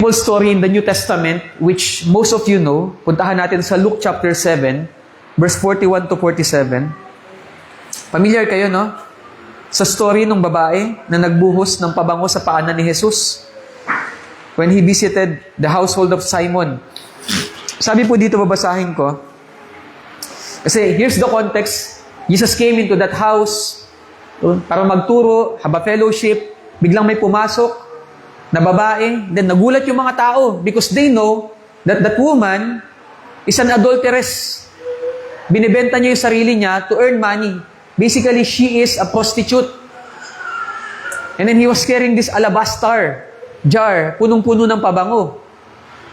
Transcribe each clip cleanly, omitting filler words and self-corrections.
Story in the New Testament, which most of you know. Puntahan natin sa Luke chapter 7, verse 41 to 47. Familiar kayo, no? Sa story ng babae na nagbuhos ng pabango sa paanan ni Jesus when he visited the household of Simon. Sabi po dito, babasahin ko. Kasi here's the context. Jesus came into that house para magturo, have a fellowship. Biglang may pumasok na babae. Then nagulat yung mga tao because they know that that woman is an adulteress. Binibenta niya yung sarili niya to earn money. Basically, she is a prostitute. And then he was carrying this alabaster jar, punong-puno ng pabango.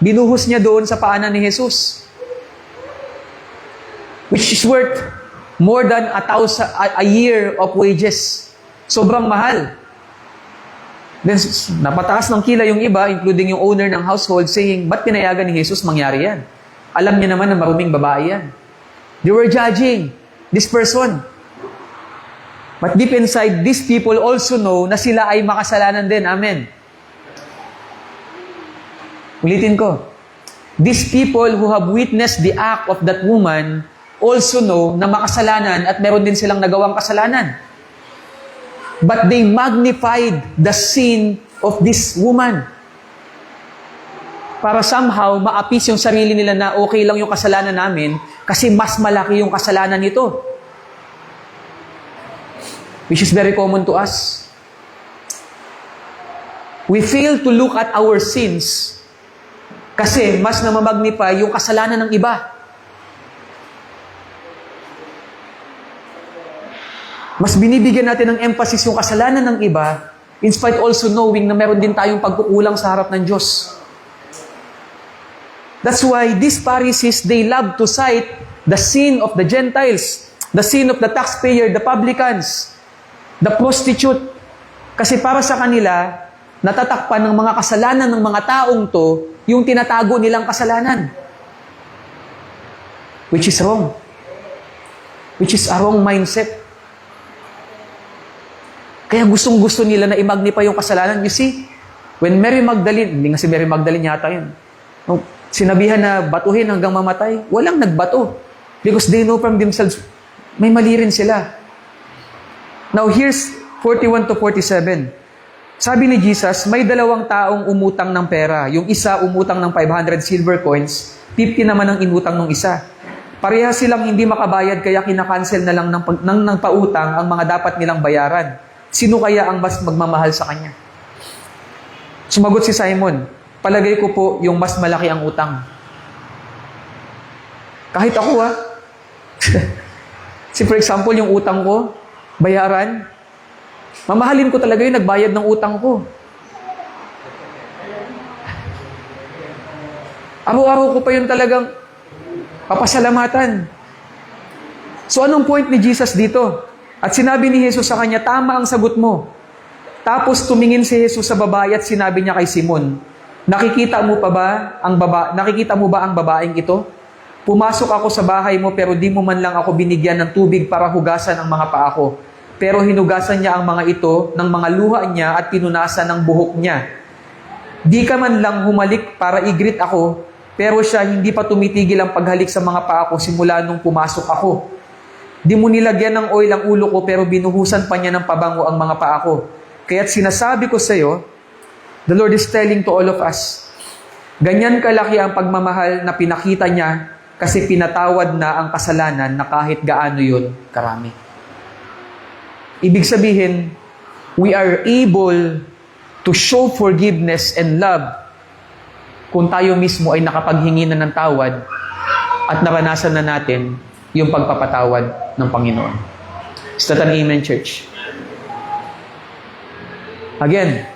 Binuhos niya doon sa paanan ni Jesus. Which is worth more than a year of wages. Sobrang mahal. Then, napataas ng kila yung iba, including yung owner ng household, saying, ba't pinayagan ni Jesus mangyari yan? Alam niya naman na maruming babae yan. They were judging this person. But deep inside, these people also know na sila ay makasalanan din. Amen. Ulitin ko. These people who have witnessed the act of that woman also know na makasalanan at meron din silang nagawang kasalanan. But they magnified the sin of this woman. Para somehow maapis yung sarili nila na okay lang yung kasalanan namin kasi mas malaki yung kasalanan nito. Which is very common to us. We fail to look at our sins kasi mas namamagnify yung kasalanan ng iba. Mas binibigyan natin ng emphasis yung kasalanan ng iba, in spite also knowing na meron din tayong pagkukulang sa harap ng Diyos. That's why these Pharisees, they love to cite the sin of the Gentiles, the sin of the taxpayer, the publicans, the prostitute. Kasi para sa kanila, natatakpan ng mga kasalanan ng mga taong to, yung tinatago nilang kasalanan. Which is wrong. Which is a wrong mindset. Kaya gustong-gusto nila na i-magnify yung kasalanan. You see, when Mary Magdalene, hindi nga si Mary Magdalene yata yun, sinabihan na batuhin hanggang mamatay, walang nagbato. Because they know from themselves, may mali rin sila. Now here's 41 to 47. Sabi ni Jesus, may dalawang taong umutang ng pera. Yung isa umutang ng 500 silver coins, 50 naman ang inutang ng isa. Pareha silang hindi makabayad kaya kinakancel na lang ng pautang ang mga dapat nilang bayaran. Sino kaya ang mas magmamahal sa kanya? Sumagot si Simon, palagay ko po yung mas malaki ang utang. Kahit ako Si for example, yung utang ko, bayaran, mamahalin ko talaga yung nagbayad ng utang ko. Araw-araw ko pa yun talagang papasalamatan. So anong point ni Jesus dito? At sinabi ni Jesus sa kanya, tama ang sagot mo. Tapos tumingin si Jesus sa babae at sinabi niya kay Simon, nakikita mo ba ang babaeng ito? Pumasok ako sa bahay mo pero di mo man lang ako binigyan ng tubig para hugasan ang mga paa ko. Pero hinugasan niya ang mga ito ng mga luha niya at pinunasan ng buhok niya. Di ka man lang humalik para i-greet ako, pero siya hindi pa tumitigil ang paghalik sa mga paa ko simula nung pumasok ako. Di mo nilagyan ng oil ang ulo ko pero binuhusan pa niya ng pabango ang mga paa ko. Kaya't sinasabi ko sa iyo, the Lord is telling to all of us, ganyan kalaki ang pagmamahal na pinakita niya kasi pinatawad na ang kasalanan na kahit gaano yun karami. Ibig sabihin, we are able to show forgiveness and love kung tayo mismo ay nakapaghingi na ng tawad at naranasan na natin yung pagpapatawad ng Panginoon. Is that an amen, church? Again,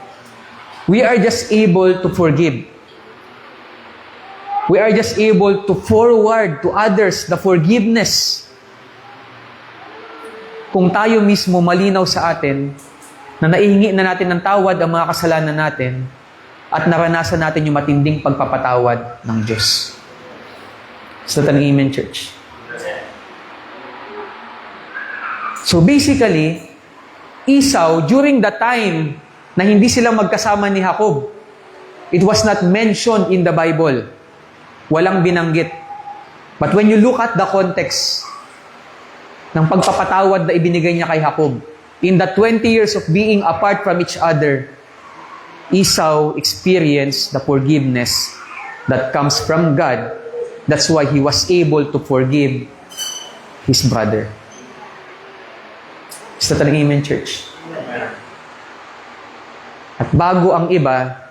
we are just able to forgive. We are just able to forward to others the forgiveness. Kung tayo mismo malinaw sa atin na naihingi na natin ng tawad ang mga kasalanan natin at naranasan natin yung matinding pagpapatawad ng Diyos. Is that an amen, church? So basically, Esau, during the time na hindi sila magkasama ni Jacob, It was not mentioned in the Bible. Walang binanggit. But when you look at the context ng pagpapatawad na ibinigay niya kay Jacob, in the 20 years of being apart from each other, Esau experienced the forgiveness that comes from God. That's why he was able to forgive his brother. Is that an amen, church? At bago ang iba,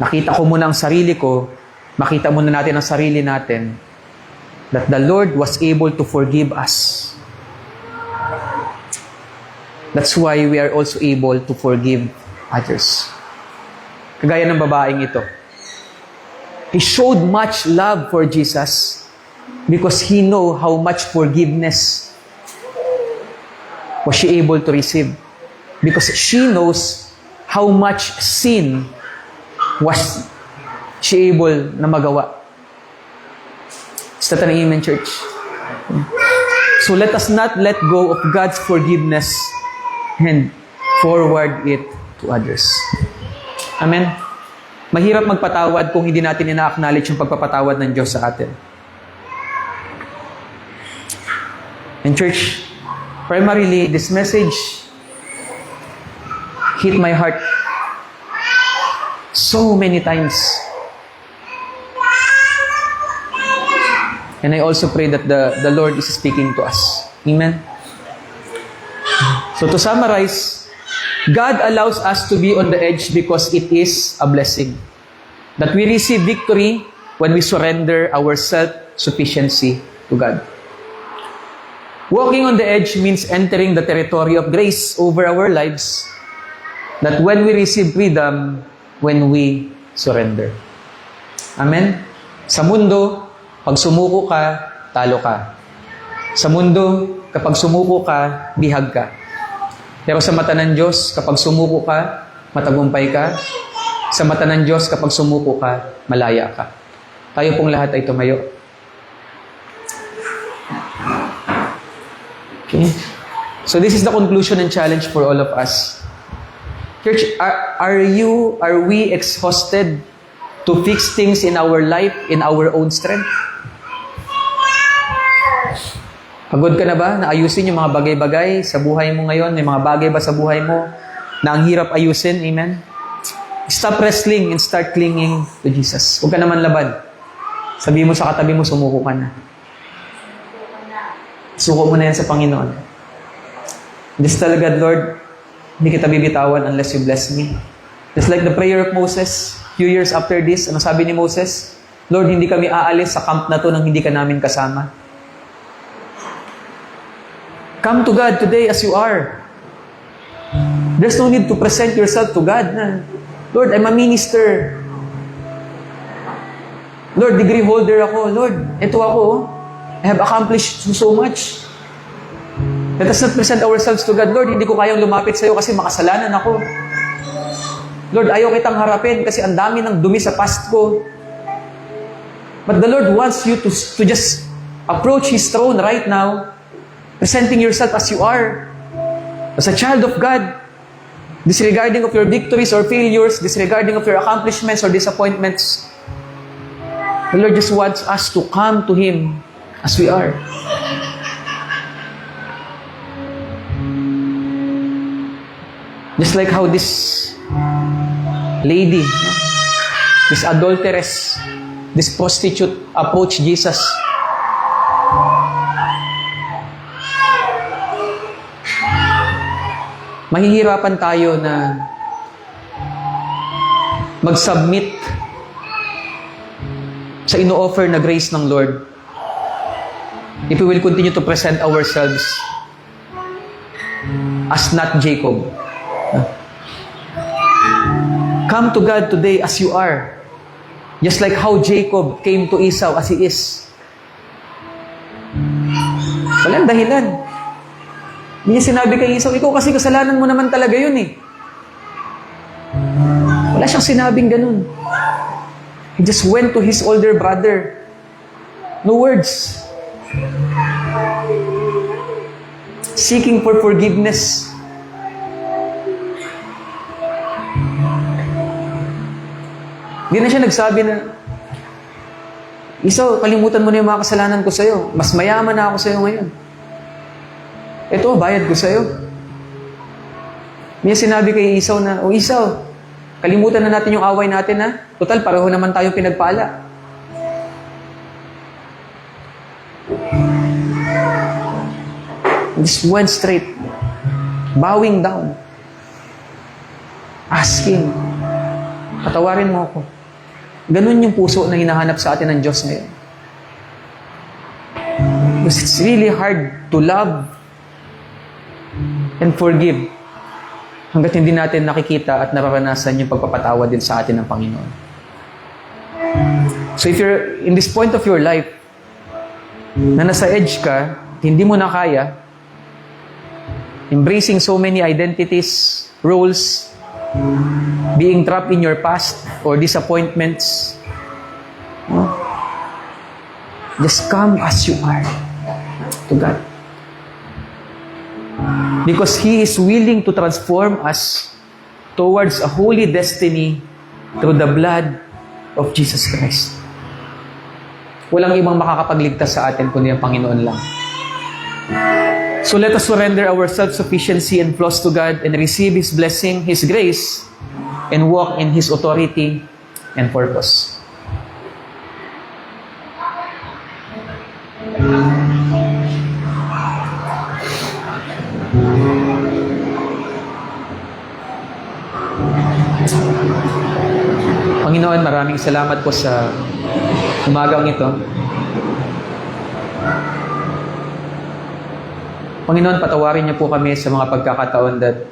nakita ko muna ang sarili ko, makita muna natin ang sarili natin, that the Lord was able to forgive us. That's why we are also able to forgive others. Kagaya ng babaeng ito. He showed much love for Jesus because he know how much forgiveness was she able to receive. Because she knows how much sin was she able na magawa. Is that an amen, church? So let us not let go of God's forgiveness and forward it to others. Amen? Mahirap magpatawad kung hindi natin ina-acknowledge yung pagpapatawad ng Diyos sa atin. And church, primarily, this message hit my heart so many times. And I also pray that the Lord is speaking to us. Amen? So to summarize, God allows us to be on the edge because it is a blessing. That we receive victory when we surrender our self-sufficiency to God. Walking on the edge means entering the territory of grace over our lives. That when we receive freedom, when we surrender. Amen? Sa mundo, pag sumuko ka, talo ka. Sa mundo, kapag sumuko ka, bihag ka. Pero sa mata ng Diyos, kapag sumuko ka, matagumpay ka. Sa mata ng Diyos, kapag sumuko ka, malaya ka. Tayo pong lahat ay tumayo. Okay? So this is the conclusion and challenge for all of us. Church, are we exhausted to fix things in our life, in our own strength? Pagod ka na ba na ayusin yung mga bagay-bagay sa buhay mo ngayon? May mga bagay ba sa buhay mo na ang hirap ayusin? Amen? Stop wrestling and start clinging to Jesus. Huwag ka naman laban. Sabi mo sa katabi mo, sumuko ka na. Suko mo na yan sa Panginoon. Just tell God, Lord, hindi kita bibitawan unless you bless me. Just like the prayer of Moses, few years after this, ano sabi ni Moses? Lord, hindi kami aalis sa camp na to nang hindi ka namin kasama. Come to God today as you are. There's no need to present yourself to God. Lord, I'm a minister. Lord, degree holder ako. Lord, ito ako. I have accomplished so much. Let us not present ourselves to God. Lord, hindi ko kayang lumapit sa iyo kasi makasalanan ako. Lord, ayaw kitang harapin kasi ang dami ng dumi sa past ko. But the Lord wants you to just approach His throne right now, presenting yourself as you are, as a child of God, disregarding of your victories or failures, disregarding of your accomplishments or disappointments. The Lord just wants us to come to Him as we are. Just like how this lady, this adulteress, this prostitute approached Jesus. Mahihirapan tayo na mag-submit sa ino-offer na grace ng Lord if we will continue to present ourselves as not Jacob. Come to God today as you are, just like how Jacob came to Esau as he is. Walang dahilan. Hindi niya sinabi kay Esau, ikaw kasi kasalanan mo naman talaga yun eh. Wala siyang sinabing ganun. He just went to his older brother. No words. Seeking for forgiveness. Hindi na siya nagsabi na, Esau, kalimutan mo na yung mga kasalanan ko sa'yo. Mas mayaman na ako sa'yo ngayon. Ito, bayad ko sa'yo. May sinabi kay Esau na, Esau, kalimutan na natin yung away natin ha. Total, pareho naman tayong pinagpala. Just went straight. Bowing down. Asking, patawarin mo ako. Ganun yung puso na hinahanap sa atin ng Diyos ngayon. Because it's really hard to love and forgive hanggat hindi natin nakikita at nararanasan yung pagpapatawa din sa atin ng Panginoon. So if you're in this point of your life na nasa edge ka, hindi mo na kaya, embracing so many identities, roles, being trapped in your past or disappointments, just come as you are to God. Because He is willing to transform us towards a holy destiny through the blood of Jesus Christ. Walang ibang makakapagligtas sa atin kundi ang Panginoon lang. So let us surrender our self-sufficiency and flaws to God and receive His blessing, His grace, and walk in His authority and purpose. Panginoon, maraming salamat po sa umagang ito. Panginoon, patawarin niyo po kami sa mga pagkakataon that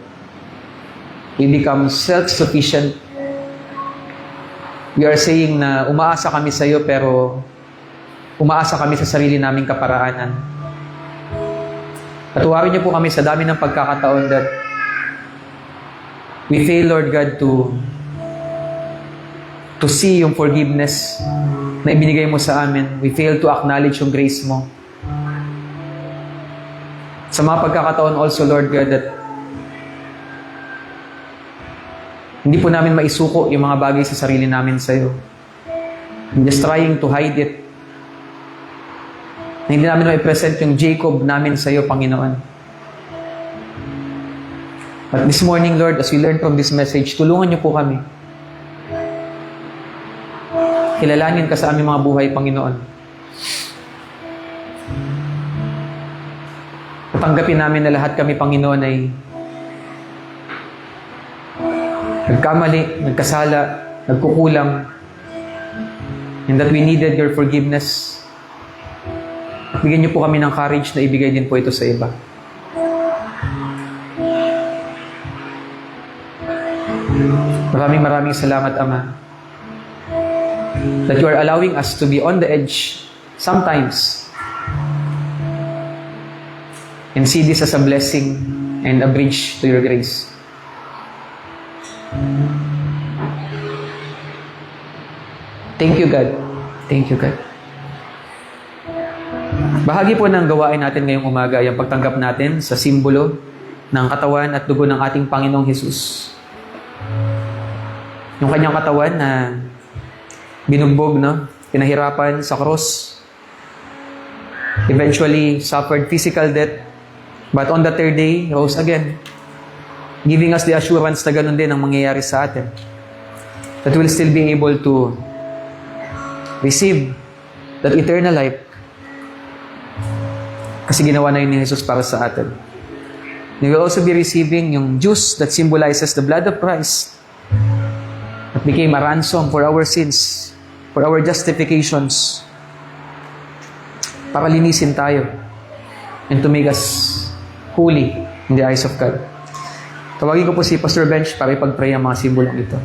we become self-sufficient. We are saying na umaasa kami sa iyo pero umaasa kami sa sarili naming kaparaanan. Patawarin niyo po kami sa dami ng pagkakataon that we fail, Lord God, to see yung forgiveness na ibinigay mo sa amin. We fail to acknowledge yung grace mo. Sa mga pagkakataon also, Lord God, that hindi po namin maisuko yung mga bagay sa sarili namin sa iyo. I'm just trying to hide it. Na hindi namin ma-present yung Jacob namin sa iyo, Panginoon. But this morning, Lord, as we learn from this message, tulungan niyo po kami. Kilalanin ka sa aming mga buhay, Panginoon. Tanggapin namin na lahat kami, Panginoon, ay nagkamali, nagkasala, nagkukulang, and that we needed your forgiveness. At bigyan niyo po kami ng courage na ibigay din po ito sa iba. Maraming salamat, Ama, that you are allowing us to be on the edge sometimes and see this as a blessing and a bridge to your grace. Thank you, God. Thank you, God. Bahagi po ng gawain natin ngayong umaga yung pagtanggap natin sa simbolo ng katawan at dugo ng ating Panginoong Jesus. Yung kanyang katawan na binugbog, no? Pinahirapan sa cross. Eventually suffered physical death. But on the third day, rose again. Giving us the assurance na ganun din ang mangyayari sa atin. That we'll still be able to receive that eternal life. Kasi ginawa na yun ni Jesus para sa atin. We will also be receiving yung juice that symbolizes the blood of Christ that became a ransom for our sins, for our justifications, para linisin tayo and to make us holy in the eyes of God. Tawagin ko po si Pastor Bench para ipag-pray ang mga simbolong ito.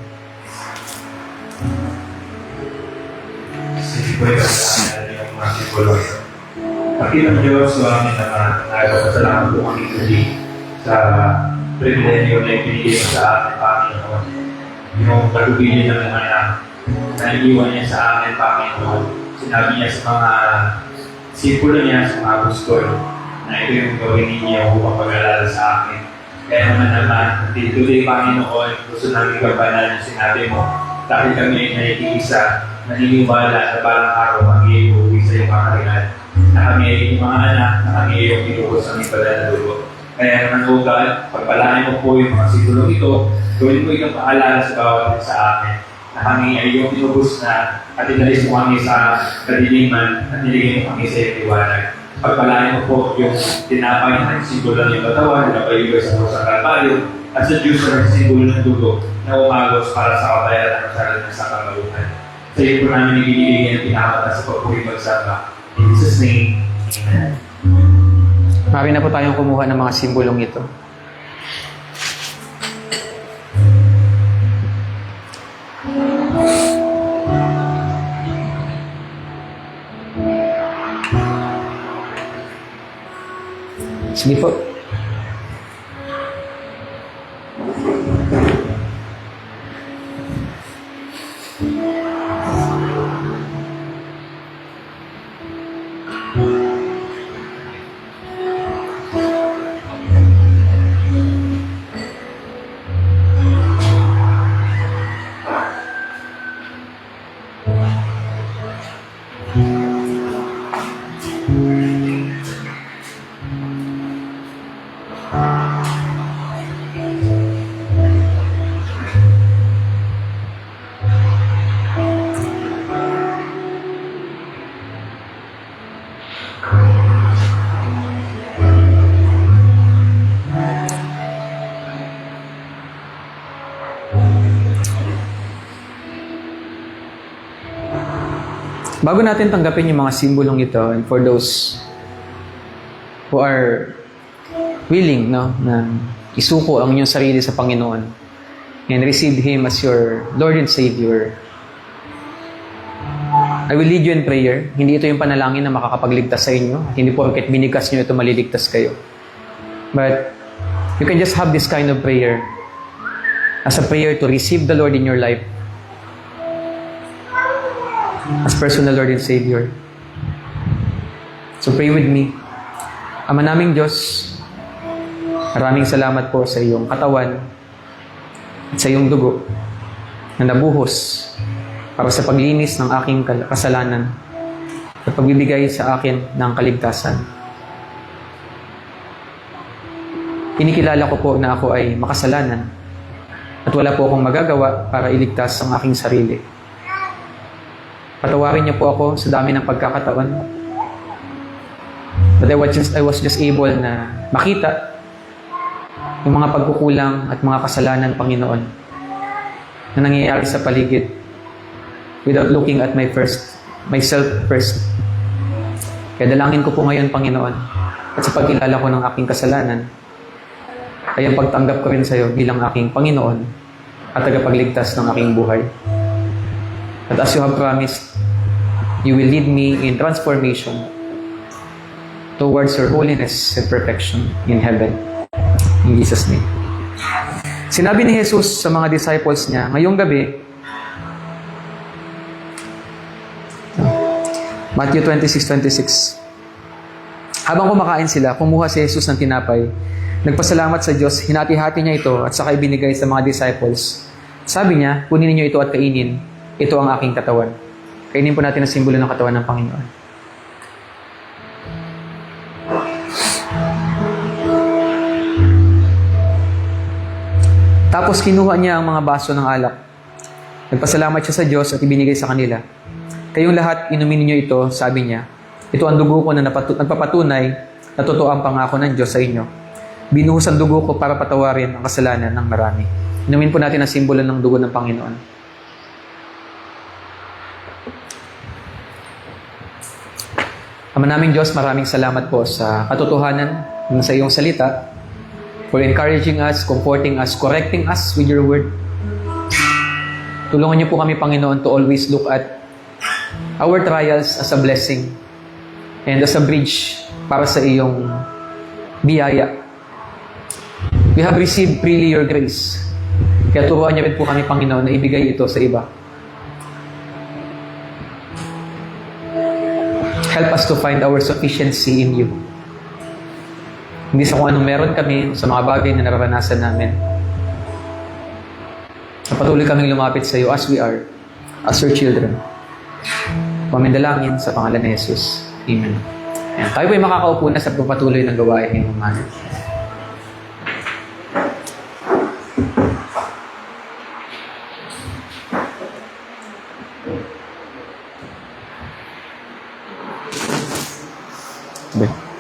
Pakilang Diyos, Swami naman, nagpapasalamat po kami muli sa pribilegyo na ibinigay mo sa amin, Panginoon. Yung pagubili ng mga na iniwan niya sa amin, Panginoon. Sinabi niya sa mga sipulo niya, sa mga apostol, na ito yung gawin ninyo upang pag-alala sa akin. Kaya naman, tuloy, Panginoon, gusto namin kapanan yung sinabi mo dahil kami ay nakikiisa, naniniwala na balang araw kami ay uuwi sa iyong kakaringan, na kami ay iyong mga anak, na kami ay iyong tinubos ng ipada na dugo. Kaya naman ugal, pagpalaan mo po yung mga sigulong ito, gawin mo itong paalala sa bawat isa sa amin, na kami ay iyong tinubos na at inalis mo kami sa kadiliman at niligay mo kami sa iyong liwanag. Pagpalaan mo po yung tinapay na nagsimbolo ng katawan na napayugay sa pusang kalbaryo at sa Diyos na nagsimbolo ng dugo na umagos para sa kabayaran ng sarili ng sakamaluhan. Sa iyo po namin ibinibigay ang pinakata sa pagpuri magsama. In Jesus' name, Amen. Marami na po tayong kumuha ng mga simbolong ito. Sige po. Bago natin tanggapin yung mga simbolong ito, and for those who are willing, no, na isuko ang inyong sarili sa Panginoon and receive Him as your Lord and Savior, I will lead you in prayer. Hindi ito yung panalangin na makakapagligtas sa inyo. Hindi po porket binigkas nyo ito, maliligtas kayo. But you can just have this kind of prayer as a prayer to receive the Lord in your life as personal Lord and Savior. So pray with me. Ama naming Diyos, maraming salamat po sa iyong katawan at sa iyong dugo na nabuhos para sa paglinis ng aking kasalanan at pagbibigay sa akin ng kaligtasan. Kinikilala ko po na ako ay makasalanan at wala po akong magagawa para iligtas ang aking sarili. Patawarin niyo po ako sa dami ng pagkakataon. But I was just able na makita yung mga pagkukulang at mga kasalanan, Panginoon, na nangyayari sa paligid without looking at myself first. Kaya dalangin ko po ngayon, Panginoon, at sa pagkilala ko ng aking kasalanan, ay ang pagtanggap ko rin sa iyo bilang aking Panginoon at tagapagligtas ng aking buhay. At as you have promised, you will lead me in transformation towards your holiness and perfection in heaven. In Jesus' name. Sinabi ni Jesus sa mga disciples niya, ngayong gabi, Matthew 26:26, habang kumakain sila, kumuha si Jesus ng tinapay, nagpasalamat sa Diyos, hinati-hati niya ito at saka ibinigay sa mga disciples. Sabi niya, kunin niyo ito at kainin. Ito ang aking katawan. Kainin po natin ang simbolo ng katawan ng Panginoon. Tapos kinuha niya ang mga baso ng alak. Nagpasalamat siya sa Diyos at ibinigay sa kanila. Kayong lahat, inumin niyo ito, sabi niya. Ito ang dugo ko na nagpapatunay na totoo ang pangako ng Diyos sa inyo. Binuhos ang dugo ko para patawarin ang kasalanan ng marami. Inumin po natin ang simbolo ng dugo ng Panginoon. Ama naming Diyos, maraming salamat po sa katotohanan ng sa iyong salita, for encouraging us, comforting us, correcting us with your word. Tulungan niyo po kami, Panginoon, to always look at our trials as a blessing and as a bridge para sa iyong biyaya. We have received freely your grace. Kaya turuan niyo rin po kami, Panginoon, na ibigay ito sa iba. Help us to find our sufficiency in you. Hindi sa kung anong meron kami, sa mga bagay na nararanasan namin. So patuloy kaming lumapit sa iyo as we are, as your children. Pamindalangin sa pangalan ni Jesus. Amen. Ayan. Tayo po'y makakaupo na sa pagpatuloy ng gawain ngayong umaga. Sabi.